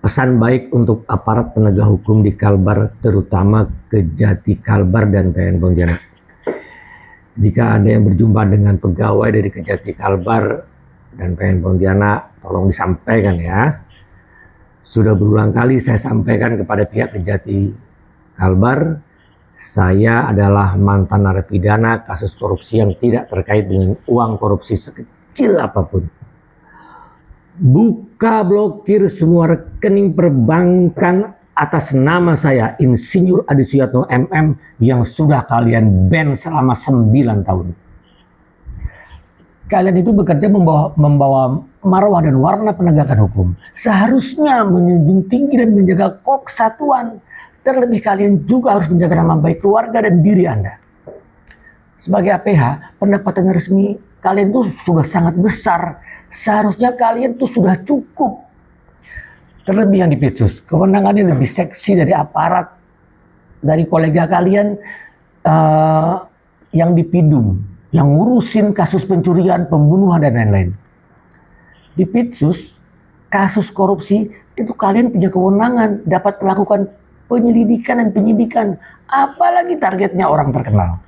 Pesan baik untuk aparat penegak hukum di Kalbar, terutama Kejati Kalbar dan PN Pontianak. Jika ada yang berjumpa dengan pegawai dari Kejati Kalbar dan PN Pontianak, tolong disampaikan ya. Sudah berulang kali saya sampaikan kepada pihak Kejati Kalbar, saya adalah mantan narapidana kasus korupsi yang tidak terkait dengan uang korupsi sekecil apapun. Buka blokir semua rekening perbankan atas nama saya, Insinyur Adi Suyatno MM, yang sudah kalian ban selama 9 tahun. Kalian itu bekerja membawa marwah dan warna penegakan hukum. Seharusnya menjunjung tinggi dan menjaga kesatuan. Terlebih kalian juga harus menjaga nama baik keluarga dan diri Anda. Sebagai APH, pendapatan resmi kalian itu sudah sangat besar. Seharusnya kalian itu sudah cukup. Terlebih yang di Pitsus, kewenangannya lebih seksi dari aparat, dari kolega kalian yang di Pidum, yang ngurusin kasus pencurian, pembunuhan dan lain-lain. Di Pitsus, kasus korupsi itu kalian punya kewenangan dapat melakukan penyelidikan dan penyidikan, apalagi targetnya orang terkenal.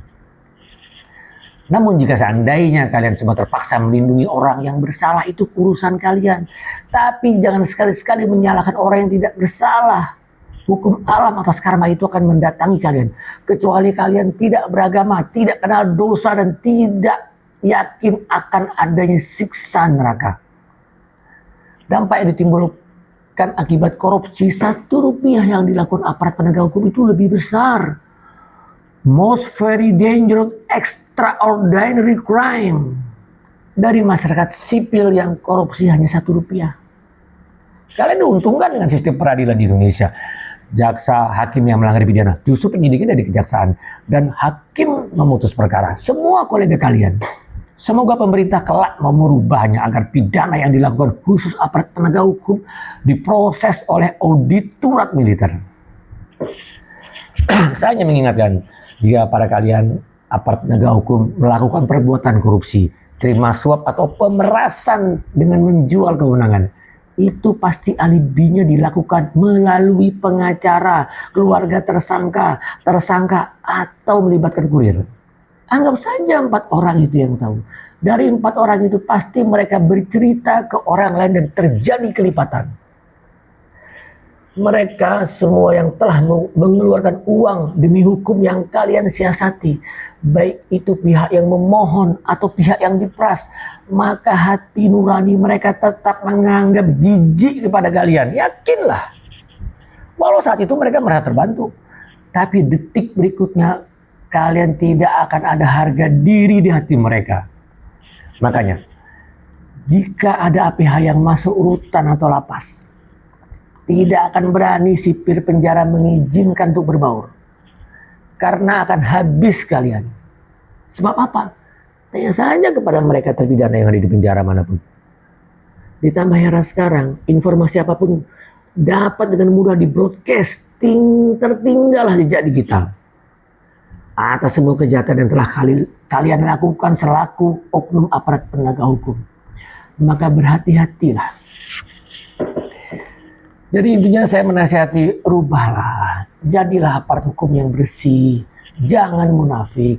Namun jika seandainya kalian semua terpaksa melindungi orang yang bersalah, itu urusan kalian. Tapi jangan sekali-sekali menyalahkan orang yang tidak bersalah. Hukum alam atas karma itu akan mendatangi kalian. Kecuali kalian tidak beragama, tidak kenal dosa, dan tidak yakin akan adanya siksa neraka. Dampak yang ditimbulkan akibat korupsi, Rp1 yang dilakukan aparat penegak hukum itu lebih besar. Most very dangerous extraordinary crime dari masyarakat sipil yang korupsi hanya Rp1. Kalian diuntungkan dengan sistem peradilan di Indonesia. Jaksa, hakim yang melanggar pidana, justru penyidikan dari kejaksaan, dan hakim memutus perkara. Semua kolega kalian. Semoga pemerintah kelak mau merubahnya agar pidana yang dilakukan khusus aparat penegak hukum diproses oleh auditorat militer. Saya hanya mengingatkan, jika para kalian aparat penegak hukum melakukan perbuatan korupsi, terima suap atau pemerasan dengan menjual kewenangan, itu pasti alibinya dilakukan melalui pengacara, keluarga tersangka, atau melibatkan kurir. Anggap saja 4 orang itu yang tahu. Dari 4 orang itu pasti mereka bercerita ke orang lain dan terjadi kelipatan. Mereka semua yang telah mengeluarkan uang demi hukum yang kalian siasati, baik itu pihak yang memohon atau pihak yang diperas, maka hati nurani mereka tetap menganggap jijik kepada kalian. Yakinlah, walau saat itu mereka merasa terbantu, tapi detik berikutnya kalian tidak akan ada harga diri di hati mereka. Makanya, jika ada APH yang masuk rutan atau lapas, tidak akan berani sipir penjara mengizinkan untuk berbaur. Karena akan habis kalian. Sebab apa? Tanya saja kepada mereka terpidana yang ada di penjara manapun. Ditambah era sekarang, informasi apapun dapat dengan mudah di broadcasting, tertinggallah jejak digital. Atas semua kejahatan yang telah kalian lakukan selaku oknum aparat penegak hukum, maka berhati-hatilah. Jadi intinya saya menasihati, rubahlah, jadilah aparat hukum yang bersih, jangan munafik.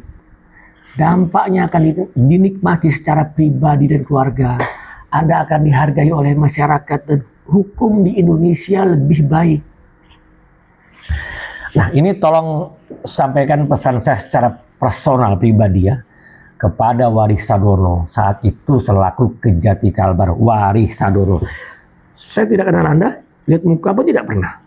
Dampaknya akan dinikmati secara pribadi dan keluarga. Anda akan dihargai oleh masyarakat dan hukum di Indonesia lebih baik. Nah, ini tolong sampaikan pesan saya secara personal pribadi ya, kepada Warih Sadono saat itu selaku Kejati Kalbar. Warih Sadono, saya tidak kenal Anda, lihat muka pun tidak pernah.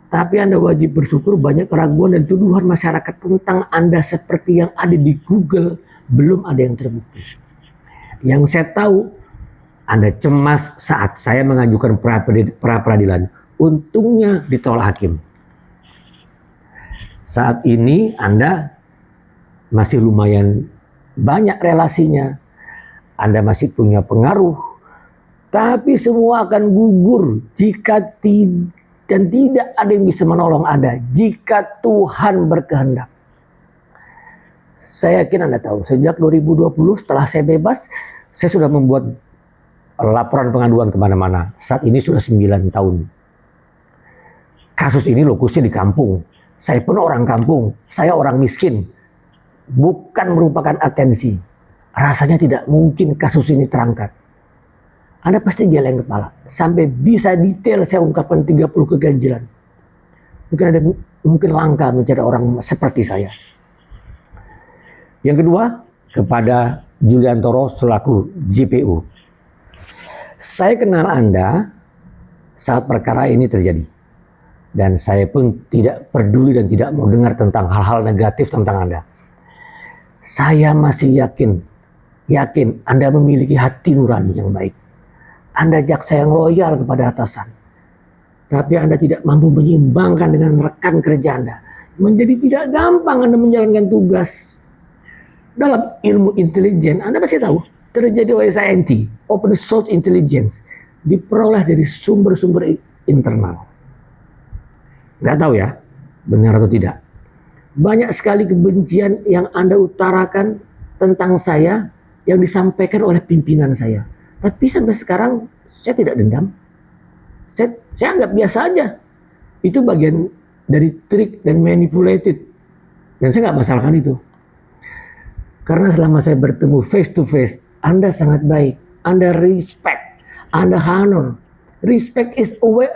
Tapi Anda wajib bersyukur banyak keraguan dan tuduhan masyarakat tentang Anda seperti yang ada di Google belum ada yang terbukti. Yang saya tahu, Anda cemas saat saya mengajukan pra peradilan. Untungnya ditolak hakim. Saat ini Anda masih lumayan banyak relasinya. Anda masih punya pengaruh. Tapi semua akan gugur jika tidak ada yang bisa menolong Anda jika Tuhan berkehendak. Saya yakin Anda tahu, sejak 2020 setelah saya bebas, saya sudah membuat laporan pengaduan kemana-mana. Saat ini sudah 9 tahun. kasus ini lokusnya di kampung. Saya pun orang kampung, saya orang miskin. Bukan merupakan atensi. Rasanya tidak mungkin kasus ini terangkat. Anda pasti geleng kepala. Sampai bisa detail saya ungkapkan 30 keganjilan. Mungkin langka mencari orang seperti saya. Yang kedua, kepada Juliantoro selaku JPU. Saya kenal Anda saat perkara ini terjadi. Dan saya pun tidak peduli dan tidak mau dengar tentang hal-hal negatif tentang Anda. Saya masih yakin Anda memiliki hati nurani yang baik. Anda jaksa yang loyal kepada atasan. Tapi Anda tidak mampu menyeimbangkan dengan rekan kerja Anda. Menjadi tidak gampang Anda menjalankan tugas. Dalam ilmu intelijen, Anda pasti tahu, terjadi OSINT, Open Source Intelligence, diperoleh dari sumber-sumber internal. Nggak tahu ya, benar atau tidak. Banyak sekali kebencian yang Anda utarakan tentang saya yang disampaikan oleh pimpinan saya. Tapi sampai sekarang saya tidak dendam. Saya anggap biasa aja. Itu bagian dari trik dan manipulated. Dan saya nggak masalahkan itu. Karena selama saya bertemu face to face, Anda sangat baik. Anda respect. Anda honor. Respect is a way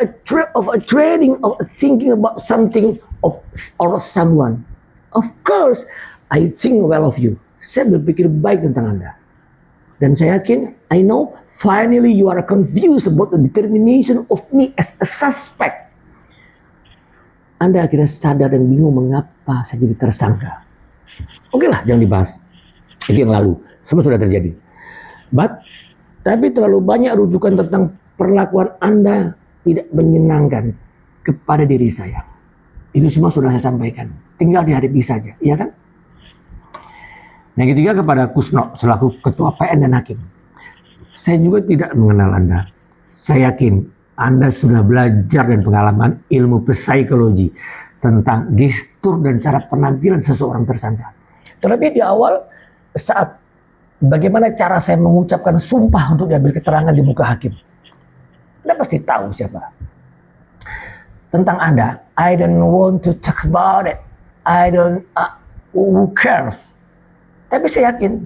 of a training, of thinking about something or someone. Of course, I think well of you. Saya berpikir baik tentang Anda. Dan saya yakin, I know, finally you are confused about the determination of me as a suspect. Anda akhirnya sadar dan bingung mengapa saya jadi tersangka. Oke lah, jangan dibahas. Itu yang lalu, semua sudah terjadi. Tapi terlalu banyak rujukan tentang perlakuan Anda tidak menyenangkan kepada diri saya. Itu semua sudah saya sampaikan. Tinggal dihadapi saja, iya kan? Yang ketiga, kepada Kusno selaku Ketua PN dan Hakim. Saya juga tidak mengenal Anda. Saya yakin Anda sudah belajar dan pengalaman ilmu psikologi tentang gestur dan cara penampilan seseorang tersangka. Terlebih di awal saat bagaimana cara saya mengucapkan sumpah untuk diambil keterangan di muka hakim. Anda pasti tahu siapa. Tentang Anda, I don't want to talk about it. Who cares? Tapi saya yakin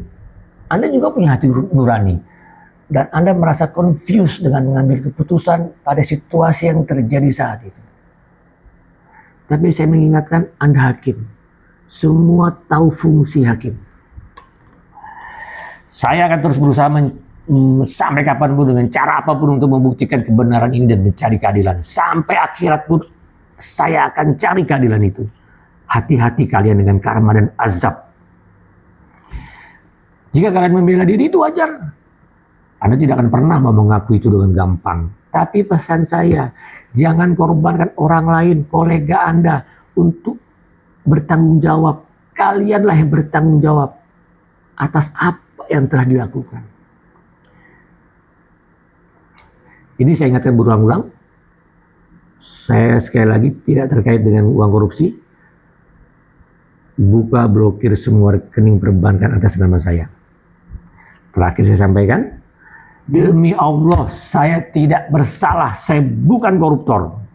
Anda juga punya hati nurani. Dan Anda merasa confused dengan mengambil keputusan pada situasi yang terjadi saat itu. Tapi saya mengingatkan Anda hakim. Semua tahu fungsi hakim. Saya akan terus berusaha sampai kapanpun dengan cara apapun untuk membuktikan kebenaran ini dan mencari keadilan. Sampai akhirat pun saya akan cari keadilan itu. Hati-hati kalian dengan karma dan azab. Jika kalian membela diri itu wajar. Anda tidak akan pernah mau mengaku itu dengan gampang. Tapi pesan saya, jangan korbankan orang lain, kolega Anda untuk bertanggung jawab. Kalianlah yang bertanggung jawab atas apa yang telah dilakukan. Ini saya ingatkan berulang-ulang. Saya sekali lagi tidak terkait dengan uang korupsi. Buka blokir semua rekening perbankan atas nama saya. Terakhir saya sampaikan, demi Allah saya tidak bersalah, saya bukan koruptor.